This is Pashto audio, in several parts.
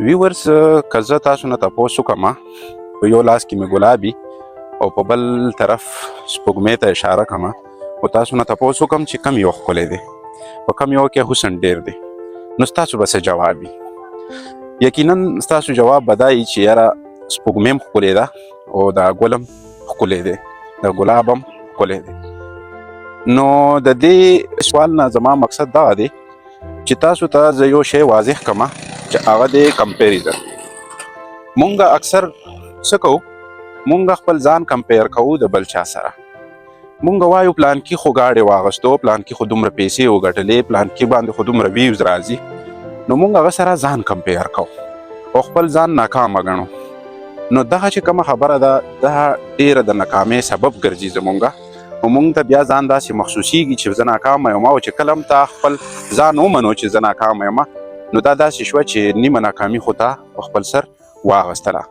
ویورز که زه تاسو نه تپوس وکړم په یو لاس کې مې ګلابي او په بل طرف سپوږمۍ ته اشاره کوم او تاسو نه تپوس وکړم چې کم یو ښکلی دی په کم یو کې حسن ډېر دی نو ستاسو به څه جواب وي یقینا ستاسو جواب به دا وي چې یاره سپوږمۍ هم ښکلی ده او دا ګل هم ښکلی دی دا ګلاب هم ښکلی دی نو د دې سوال نه زما مقصد دغه دی چې تاسو ته زه یو شی واضح کړم چې هغه دی کمپیریزن. مونږ اکثر څه کوو؟ مونږ خپل ځان کمپیر کوو د بل چا سره. مونږ وایو پلان کې خو ګاډې واغستو، پلان کې خو دومره پیسې وګټلې، پلان کې باندې خو دومره ویوز راځي. نو مونږ هغه سره ځان کمپیر کوو او خپل ځان ناکامه ګڼو. نو دغه چې کومه خبره ده دا ډېره د ناکامۍ سبب ګرځي زمونږ او مونږ ته بیا ځان داسې محسوسیږي چې زه ناکامه یم او چې کله هم تا خپل ځان ومنو چې زه ناکامه یم نو دا داسې شوه چې نیمه ناکامي خو تا په خپل سر واغستله.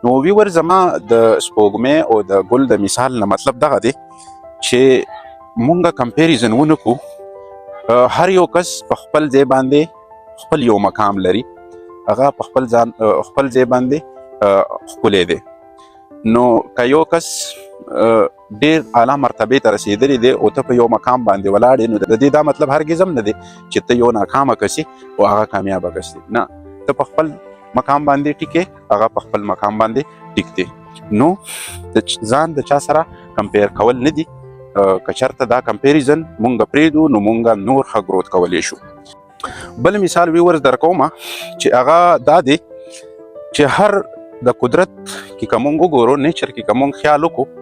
نو ویور زما د سپوږمۍ او د ګل د مثال نه مطلب دغه دی چې مونږ کمپیریزن ونه کړو. هر یو کس په خپل ځای باندې خپل یو مقام لري، هغه په خپل ځای باندې ښکلی دی. نو که یو کس ډېر اعلی مرتبې ته رسېدلی دی او ته په یو مقام باندې ولاړ یې نو د دې دا مطلب هرګز هم نه دی چې ته یو ناکامه کس یې او هغه کامیابه کس دی. نه، ته په خپل مقام باندې ټیک یې، هغه په خپل مقام باندې ټیک دی. نو د ځان د چا سره کمپیر کول نه دي. که چېرته دا کمپیریزن مونږ پرېږدو نو مونږ نور ښه ګروت کولی شو. بل مثال ویورز در کومه چې هغه دا دی چې هر د قدرت کې که مونږ وګورو، نیچر کې که مونږ خیال وکړو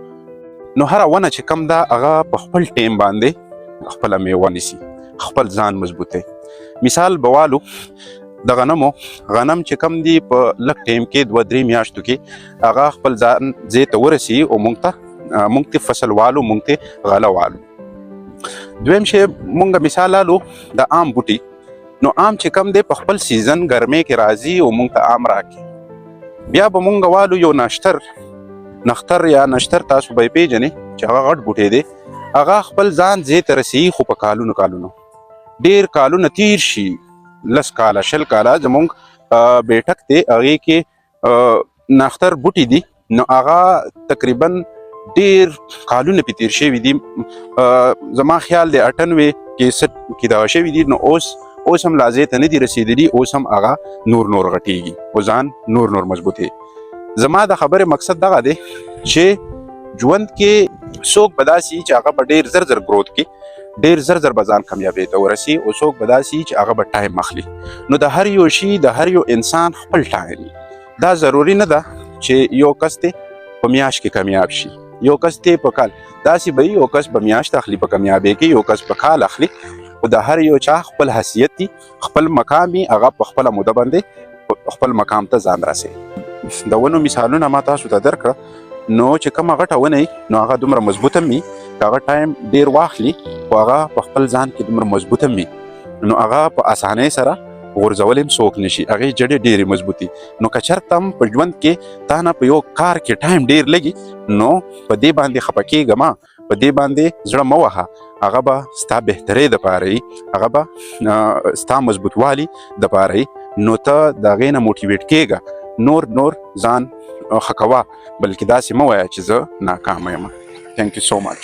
نو هره ونه چې کم ده هغه په خپل ټیم باندې خپله میوه نیسي، خپل ځان مضبوطوي. مثال به والو د غنم چې کم دی په لږ ټیم کې 2-3 میاشتو کې هغه خپل ځان ځای ته ورسي او مونږ ته فصل والو، مونږ ته غله والو. دویم شی مونږ مثال والو د آم بوټي. نو آم چې کم دی په خپل سیزن ګرمۍ کې راځي او مونږ ته آم راکړي. بیا به مونږ والو یو نختر یا نشتر، تاسو به یې پیژنئ چې هغه غټ بوټی دی، هغه خپل ځان ځای ته رسوي خو په کالونو ډېر کالونه تیر شي، 10 کاله 20 کاله. زمونږ بیټک دی هغې کې نختر بوټي دي نو هغه تقریبا ډېر کالونه پې تیر شوي دي. زما خیال دی 98 کې دغه شوي دي. نو اوس هم لا ځای ته نه دي رسېدلي، اوس هم هغه نور غټېږي او ځان نور مضبوطوي. زما د خبرې مقصد دغه دی چې ژوند کې څوک به داسې وي چې هغه به ډېر زر ګروت کړي، ډېر زر به ځان کامیابۍ ته ورسي، او څوک به داسې وي چې هغه به ټایم اخلي. نو د هر یو شي د هر یو انسان خپل ټایم وي. دا ضروري نه ده چې یو کس دی په میاشت کې کامیاب شي، یو کس دی په کال. داسې به یو کس په میاشت اخلي په کامیابۍ کې، یو کس په کال اخلي. او د هر یو چا خپل حیثیت دی، خپل مقام وي، هغه په خپله موده باندې خپل مقام ته ځان رسوي. د ونو مثالونه ما تاسو ته درکړه. نو چې کومه غټه ونه وي نو هغه دومره مضبوطه هم وي، که هغه ټایم ډېر واخلي خو هغه په خپل ځان کې دومره مضبوطه هم وي نو هغه په اسانۍ سره غورځولی هم څوک نه شي، هغې جډې ډېرې مضبوطي. نو که چېرته هم په ژوند کې تا نه په یو کار کې ټایم ډېر لګي نو په دې باندې خفه کېږه مه، په دې باندې زړه مه وهه. هغه به ستا بهترۍ دپاره وي، هغه به ستا مضبوطوالي دپاره وي. نو ته د هغې نه موټیویټ کېږه، نور ځان ښه کوه، بلکې داسې مه وایه چې زه ناکامه یم. تھینک یو سو مچ.